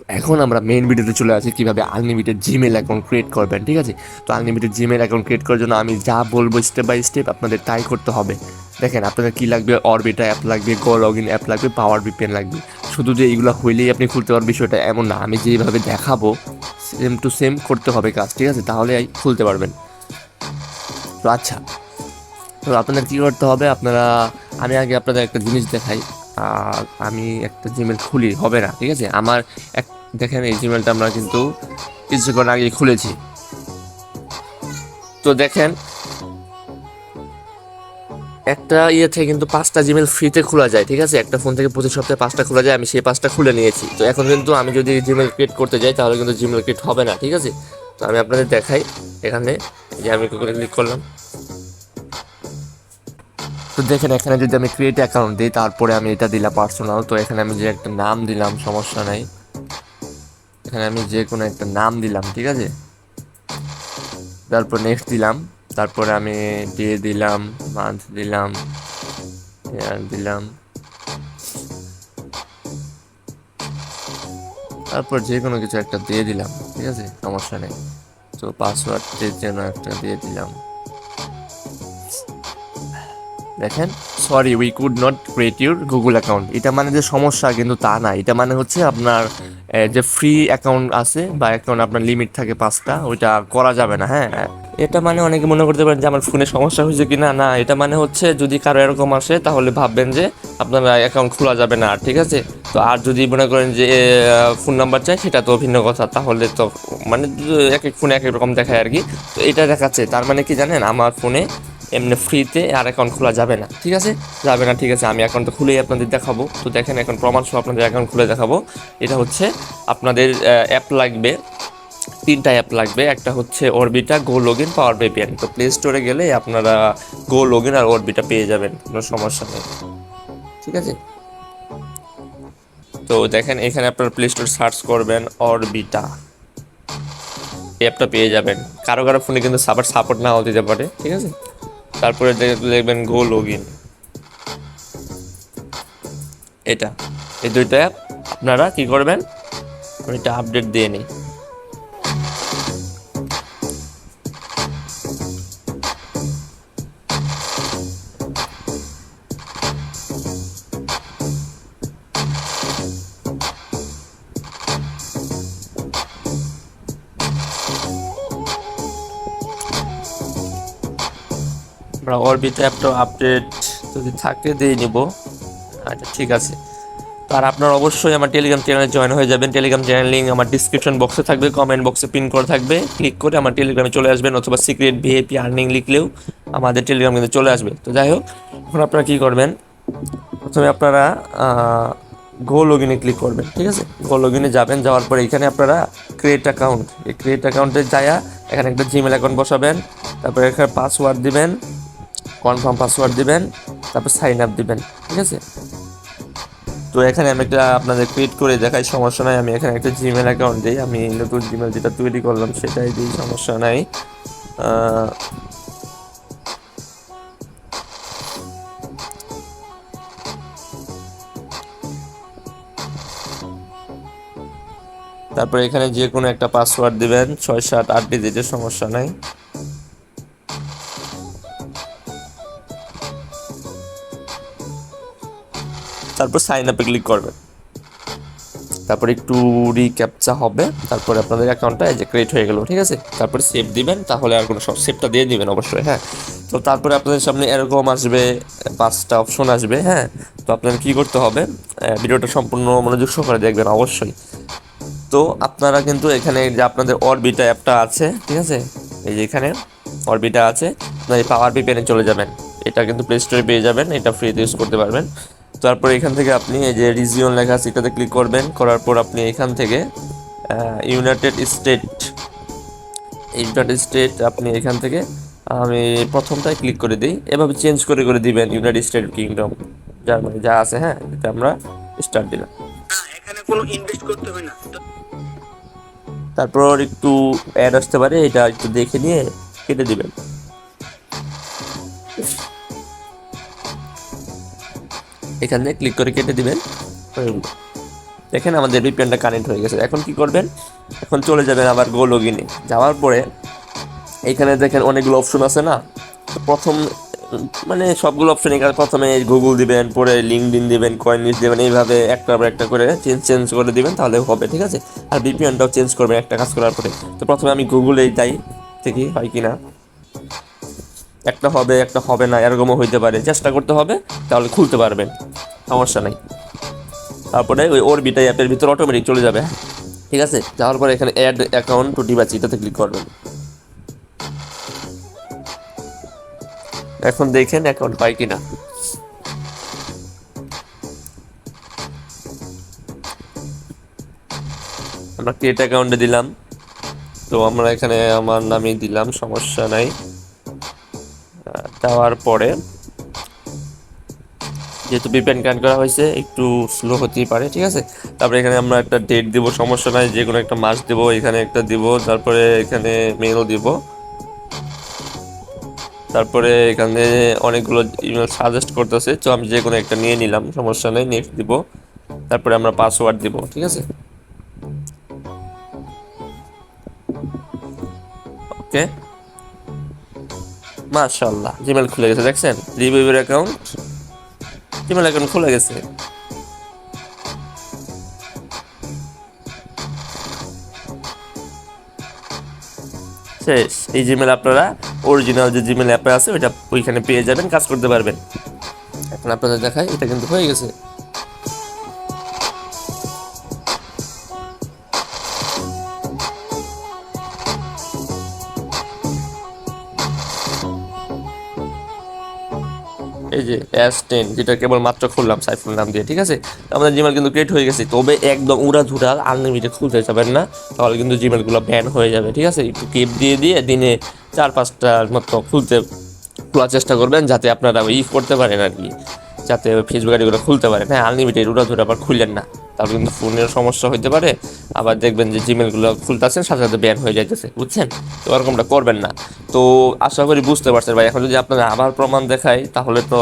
এখন আমরা মেইন ভিডিওতে চলে আসি কীভাবে আনলিমিটেড জিমেল অ্যাকাউন্ট ক্রিয়েট করবেন, ঠিক আছে? তো আনলিমিটেড জিমেল অ্যাকাউন্ট ক্রিয়েট করার জন্য আমি যা বলবো স্টেপ বাই স্টেপ আপনাদের তাই করতে হবে। দেখেন আপনাদের কী লাগবে, অরবিটা অ্যাপ লাগবে, গো লগ ইন অ্যাপ লাগবে, পাওয়ার ভিপিএন লাগবে। শুধু যে এইগুলো হইলেই আপনি খুলতে পারবেন বিষয়টা এমন না, আমি যেভাবে দেখাবো সেম টু সেম করতে হবে কাজ, ঠিক আছে? তাহলে খুলতে পারবেন। তো আচ্ছা, তো আপনাদের কী করতে হবে, আমি আগে আপনাদের একটা জিনিস দেখাই। আমি একটা জিমেল খুলি হবে না, ঠিক আছে? আমার এক দেখেন এই জিমেলটা আমরা কিন্তু কিছুক্ষণ আগে খুলেছি। তো দেখেন একটা থেকে কিন্তু 5টা জিমেল ফ্রিতে খোলা যায়, ঠিক আছে? একটা ফোন থেকে প্রতি সপ্তাহে 5টা খোলা যায়, আমি সেই 5টা খুলে নিয়েছি। তো এখন কিন্তু আমি যদি জিমেল ক্রিয়েট করতে যাই তাহলে কিন্তু জিমেল ক্রিয়েট হবে না, ঠিক আছে? তো আমি আপনাদের দেখাই এখানে, যে আমি ক্লিক করলাম। তো দেখেন এখানে যদি আমি ক্রিয়েট অ্যাকাউন্ট দিই, তারপরে আমি এটা দিলাম পার্সোনাল। তো এখানে আমি যে একটা নাম দিলাম, সমস্যা নাই, এখানে আমি যে কোনো একটা নাম দিলাম, ঠিক আছে? তারপর নেক্সট দিলাম, তারপরে আমি দিয়ে দিলাম, মান্থ দিলাম, ইয়ার দিলাম, তারপর যে কোনো কিছু একটা দিয়ে দিলাম, ঠিক আছে? সমস্যা নেই। তো পাসওয়ার্ডের জন্য একটা দিয়ে দিলাম। দেখেন, sorry we could not create your Google account. এটা মানে যে সমস্যা কিন্তু তা না, এটা মানে হচ্ছে আপনার যে ফ্রি অ্যাকাউন্ট আছে বা অ্যাকাউন্ট আপনার লিমিট থাকে 5টা, ওইটা করা যাবে না। হ্যাঁ, এটা মানে অনেকে মনে করতে পারেন যে আমার ফোনে সমস্যা হয়েছে কি না। না, এটা মানে হচ্ছে যদি কারো এরকম আসে তাহলে ভাববেন যে আপনার অ্যাকাউন্ট খোলা যাবে না, ঠিক আছে? তো আর যদি মনে করেন যে ফোন নাম্বার চাই, সেটা তো ভিন্ন কথা। তাহলে তো মানে এক এক ফোনে এক এক রকম দেখায় আর কি। তো এটা দেখাচ্ছে, তার মানে কি জানেন, আমার ফোনে এমনি ফ্রিতে আর অ্যাকাউন্ট খোলা যাবে না, ঠিক আছে? যাবে না, ঠিক আছে? আমি অ্যাকাউন্টটা খুলেই আপনাদের দেখাবো। তো দেখেন এখন প্রমাণ সহ আপনাদের অ্যাকাউন্ট খুলে দেখাবো। এটা হচ্ছে আপনাদের অ্যাপ লাগবে, 3টা অ্যাপ লাগবে। একটা হচ্ছে Orbita, go log in, power VPN. তো প্লে স্টোরে গেলে আপনারা গো লগ ইন আর অরবিটা পেয়ে যাবেন, কোনো সমস্যা নেই, ঠিক আছে? তো দেখেন এখানে আপনারা প্লে স্টোর সার্চ করবেন অরবিটা, অ্যাপটা পেয়ে যাবেন। কারো কারো ফোনে কিন্তু সাপোর্ট নাও দিতে পারে, ঠিক আছে? তারপরে দেখবেন গো লগ ইন, এটা, এই 2টা অ্যাপ আপনারা কি করবেন, এটা আপডেট দিয়ে নিই। আমরা অরবিট অ্যাপটা আপডেট যদি থাকে দিয়ে নিব। আচ্ছা, ঠিক আছে। তো আর আপনারা অবশ্যই আমার টেলিগ্রাম চ্যানেলে জয়েন হয়ে যাবেন। টেলিগ্রাম চ্যানেল লিঙ্ক আমার ডিসক্রিপশন বক্সে থাকবে, কমেন্ট বক্সে পিন করে থাকবে। ক্লিক করে আমার টেলিগ্রামে চলে আসবেন, অথবা সিক্রেট ভিআইপি আর্নিং লিখলেও আমাদের টেলিগ্রাম কিন্তু চলে আসবে। তো যাই হোক, এখন আপনারা কী করবেন, প্রথমে আপনারা গো লগ ইনে ক্লিক করবেন, ঠিক আছে? গো লগ ইনে যাবেন, যাওয়ার পরে এখানে আপনারা ক্রিয়েট অ্যাকাউন্ট, এই ক্রিয়েট অ্যাকাউন্টে যায়া এখানে একটা জিমেল অ্যাকাউন্ট বসাবেন, তারপরে এখানে পাসওয়ার্ড দিবেন, কনফার্ম পাসওয়ার্ড দিবেন, তারপর সাইন আপ দিবেন, ঠিক আছে? তো এখানে আমি একটা আপনাদের ক্রিয়েট করে দেখাই, সমস্যা নাই। আমি এখানে একটা জিমেল অ্যাকাউন্ট দিই, আমি নতুন জিমেল যেটা তৈরি করলাম সেটাই দিই, সমস্যা নাই। তারপরে এখানে যে কোনো একটা পাসওয়ার্ড দিবেন, 6 7 8 ডিজিটের, সমস্যা নাই। তারপর সাইন আপে ক্লিক করবেন, তারপর একটু রিক্যাপচা হবে, তারপরে আপনাদের অ্যাকাউন্টটা এই যে ক্রিয়েট হয়ে গেল, ঠিক আছে? তারপরে সেভ দিবেন, তাহলে আর কোনো সেভটা দিয়ে দিবেন অবশ্যই, হ্যাঁ। তো তারপরে আপনাদের সামনে এরকম আসবে, 5টা অপশন আসবে, হ্যাঁ। তো আপনাদের কী করতে হবে, ভিডিওটা সম্পূর্ণ মনোযোগ সহকারে দেখবেন অবশ্যই। তো আপনারা কিন্তু এখানে যে আপনাদের অরবিটা অ্যাপটা আছে, ঠিক আছে? এই যে এখানে অরবিটা আছে, আপনার এই পাওয়ার ভিপিএনে চলে যাবেন। এটা কিন্তু প্লে স্টোরে পেয়ে যাবেন, এটা ফ্রিতে ইউজ করতে পারবেন। তারপর এখান থেকে আপনি এই যে রিজিয়ন লেখা আছে এটাতে ক্লিক করবেন, করার পর আপনি এখান থেকে ইউনাইটেড স্টেট আপনি এখান থেকে, আমি প্রথমটায় ক্লিক করে দিই, এভাবে চেঞ্জ করে করে দিবেন, ইউনাইটেড স্টেট, কিংডম, জার্মানি যা আছে, হ্যাঁ। এটা আমরা স্টার্ট দিলাম, এখানে কোনো ইনভেস্ট করতে হয় না। তারপর একটু অ্যাড আসতে পারে, এটা একটু দেখে নিয়ে কেটে দিবেন। এখানে ক্লিক করে কেটে দিবেন, দেখেন আমাদের ভিপিএনটা কানেক্ট হয়ে গেছে। এখন কি করবেন, এখন চলে যাবেন আবার গো লগইনে। যাওয়ার পরে এখানে দেখেন অনেকগুলো অপশন আছে না, তো প্রথম মানে সবগুলো অপশন এখানে প্রথমে গুগল দিবেন, পরে লিঙ্কডইন দিবেন, কয়েনলিস্ট দিবেন, এইভাবে একটা পর একটা করে চেঞ্জ করে দিবেন, তাহলে হবে, ঠিক আছে। আর ভিপিএনটাও চেঞ্জ করবেন একটা কাজ করার পরে। তো প্রথমে আমি গুগলেই যাই, দেখি হয় কি না। একটা হবে একটা হবে না, এরকমও হইতে পারে, চেষ্টা করতে হবে, তাহলে খুলতে পারবেন, সমস্যা নাই। তারপরে ওই অরবিটা অ্যাপের ভিতরে অটোমেটিক চলে যাবে, ঠিক আছে। যাওয়ার পরে এখানে অ্যাড অ্যাকাউন্ট টু ডিভাইস এটাতে ক্লিক করবেন। এখন দেখেন অ্যাকাউন্ট পাই কিনা। আমরা ক্রিয়েট অ্যাকাউন্টে দিলাম, তো আমরা এখানে আমার নামই দিলাম, সমস্যা নাই। দেওয়ার পরে যেহেতু ভিপিএন কানেক্ট করা হয়েছে একটু স্লো হতেই পারে, ঠিক আছে। তারপরে এখানে আমরা একটা ডেট দিব, সমস্যা নাই, যে কোনো একটা মাস দিব, এখানে একটা দিব, তারপরে এখানে মেলও দিব, তারপরে এখানে অনেকগুলো ইমেল সাজেস্ট করতেছে, তো আমি যে কোনো একটা নিয়ে নিলাম, সমস্যা নেই, নেক্সট দিব। তারপরে আমরা পাসওয়ার্ড দিব, ঠিক আছে। ওকে, মাশাআল্লাহ জিমেল খুলে গেছে, দেখছেন রিভিউয়ের অ্যাকাউন্ট, জিমেল অ্যাকাউন্ট খুলে গেছে। শেষ। এই জিমেল আপনারা অরিজিনাল যে জিমেল অ্যাপে আছে ওইটা ওইখানে পেয়ে যাবেন, কাজ করতে পারবেন। এখন আপনাদের দেখাই, এটা কিন্তু হয়ে গেছে। এই যে S10 যেটা কেবল মাত্র খুললাম সাইফুল নাম দিয়ে, ঠিক আছে। আমাদের জিমেল কিন্তু ক্রিয়েট হয়ে গেছে, তবে একদম উড়াধুরা আনলিমিটেড খুলতে যাবেন না, তাহলে কিন্তু জিমেলগুলো ব্যান হয়ে যাবে, ঠিক আছে। একটু কেপ দিয়ে দিয়ে দিনে 4-5টার মতো খোলার চেষ্টা করবেন, যাতে আপনারা করতে পারেন আর কি, যাতে ফেসবুক আইডিগুলো খুলতে পারেন। হ্যাঁ, আনলিমিটেড উড়াধুরা আবার খুললেন না, তাহলে কিন্তু ফোনের সমস্যা হতে পারে। আবার দেখবেন যে জিমেলগুলো খুলতেছেন সাথে সাথে ব্যান হয়ে যাইতেছে, বুঝছেন। তো এরকমটা করবেন না। তো আশা করি বুঝতে পারছেন ভাই। এখন যদি আপনারা আবার প্রমাণ দেখাই, তাহলে তো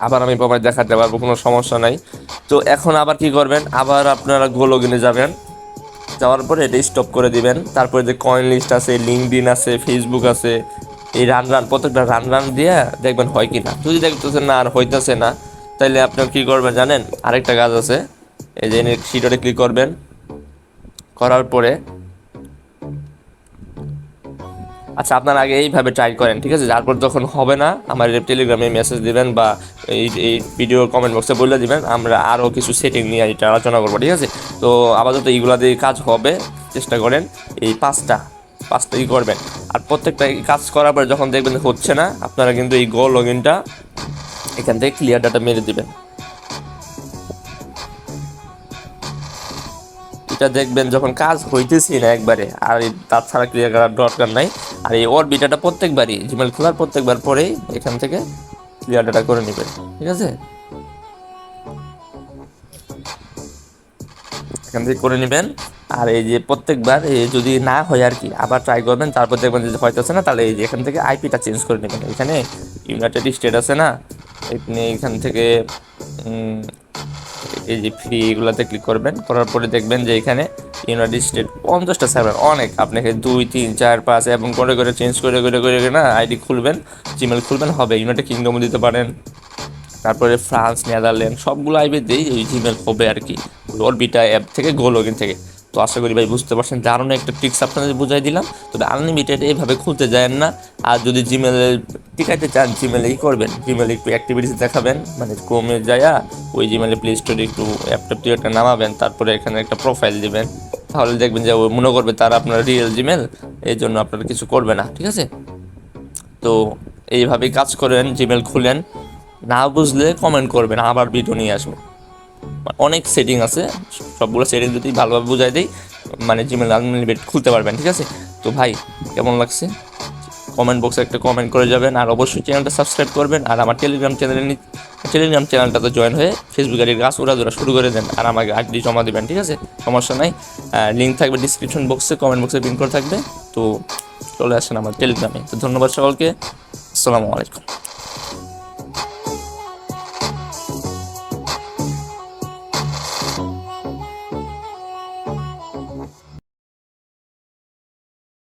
আবার আমি প্রমাণ দেখাতে পারবো, কোনো সমস্যা নাই। তো এখন আবার কি করবেন, আবার আপনারা গো লগইনে যাবেন, যাওয়ার পরে এটা স্টপ করে দিবেন। তারপরে যে কয়েন লিস্ট আছে, লিঙ্কডইন আছে, ফেসবুক আছে, এই প্রত্যেকটা রান দিয়ে দেখবেন হয় কি না। যদি দেখতেছেন না আর হইতেছে না, তাইলে আপনার কি করবেন জানেন, আরেকটা কাজ আছে। এই যে শিটে ক্লিক করবেন, করার পরে আচ্ছা আপনারা আগে এইভাবে ট্রাই করেন, ঠিক আছে। তারপর যখন হবে না আমার টেলিগ্রামে মেসেজ দিবেন বা এই ভিডিও কমেন্ট বক্সে বলে দিবেন, আমরা আরও কিছু সেটিং নিয়ে এটা আলোচনা করবো, ঠিক আছে। তো আপাতত এইগুলা দিয়ে কাজ হবে, চেষ্টা করেন। এই পাঁচটা করবেন। আর প্রত্যেকটা কাজ করার পর যখন দেখবেন হচ্ছে না, আপনারা কিন্তু এই গো লগইনটা এখান থেকে ক্লিয়ার ডাটা মেরে দিবেন। এটা দেখবেন যখন কাজ হইতেছি না একবারে, আর তাছাড়া ক্লিয়ার করার দরকার নাই। আর এই অরবিটাটা প্রত্যেকবারই জিমেল খোলার প্রত্যেকবার পরেই এখান থেকে ক্লিয়ার ডাটা করে নেবেন, ঠিক আছে। এখান থেকে করে নেবেন। আর এই যে প্রত্যেকবার যদি না হয় আর কি, আবার ট্রাই করবেন, তারপর দেখবেন যদি হইতেছে না, তাহলে এই যে এখান থেকে আইপিটা চেঞ্জ করে নেবেন। এখানে ইউনাইটেড স্টেট আছে না, আপনি এখান থেকে এই যে ফ্রি এগুলোতে ক্লিক করবেন, করার পরে দেখবেন যে এখানে ইউনাইটেড স্টেট 50টা সার্ভার, অনেক। আপনাকে 2, 3, 4, 5 এবং করে করে চেঞ্জ করে করে করে না আইডি খুলবেন, জিমেল খুলবেন, হবে। ইউনাইটেড কিংডমও দিতে পারেন, তারপরে ফ্রান্স, নেদারল্যান্ড সবগুলো আইবিতেই ওই জিমেল হবে আর কি, অরবিটা অ্যাপ থেকে গো লগইন থেকে। তো আশা করি ভাই বুঝতে পারছেন, দারুণ একটা ট্রিক্স আপনাদের বুঝাই দিলাম। তবে আনলিমিটেড এইভাবে খুলতে যায়েন না। আর যদি জিমেলে টিকাইতে চান, জিমেলেই করবেন, জিমেলে একটু অ্যাক্টিভিটিস দেখাবেন, মানে ক্রোমে যায়া ওই জিমেলে প্লে স্টোরে একটু অ্যাপটপ দিয়ে একটা নামাবেন, তারপরে এখানে একটা প্রোফাইল দিবেন, তাহলে দেখবেন যে ও মনে করবে তারা আপনার রিয়েল জিমেল, এই জন্য আপনারা কিছু করবে না, ঠিক আছে। তো এইভাবেই কাজ করেন, জিমেল খুলেন। না বুঝলে কমেন্ট করবেন, আবার ভিডিও নিয়ে আসবো। অনেক সেটিং আছে, সবগুলো সেটিং যদি ভালোভাবে বুঝাই দিই, মানে জিমেল আনলিমিটেড খুলতে পারবেন, ঠিক আছে। তো ভাই কেমন লাগছে কমেন্ট বক্সে একটা কমেন্ট করে যাবেন। আর অবশ্যই চ্যানেলটা সাবস্ক্রাইব করবেন। আর আমার টেলিগ্রাম চ্যানেলটাতে জয়েন হয়ে ফেসবুক আইডির গাছ উড়াধুরা শুরু করে দেন, আর আমাকে আইডি জমা দেবেন, ঠিক আছে, সমস্যা নাই। লিঙ্ক থাকবে ডিসক্রিপশন বক্সে, কমেন্ট বক্সে পিন করে থাকবে। তো চলে আসেন আমার টেলিগ্রামে। তো ধন্যবাদ সকলকে, আসসালামু আলাইকুম।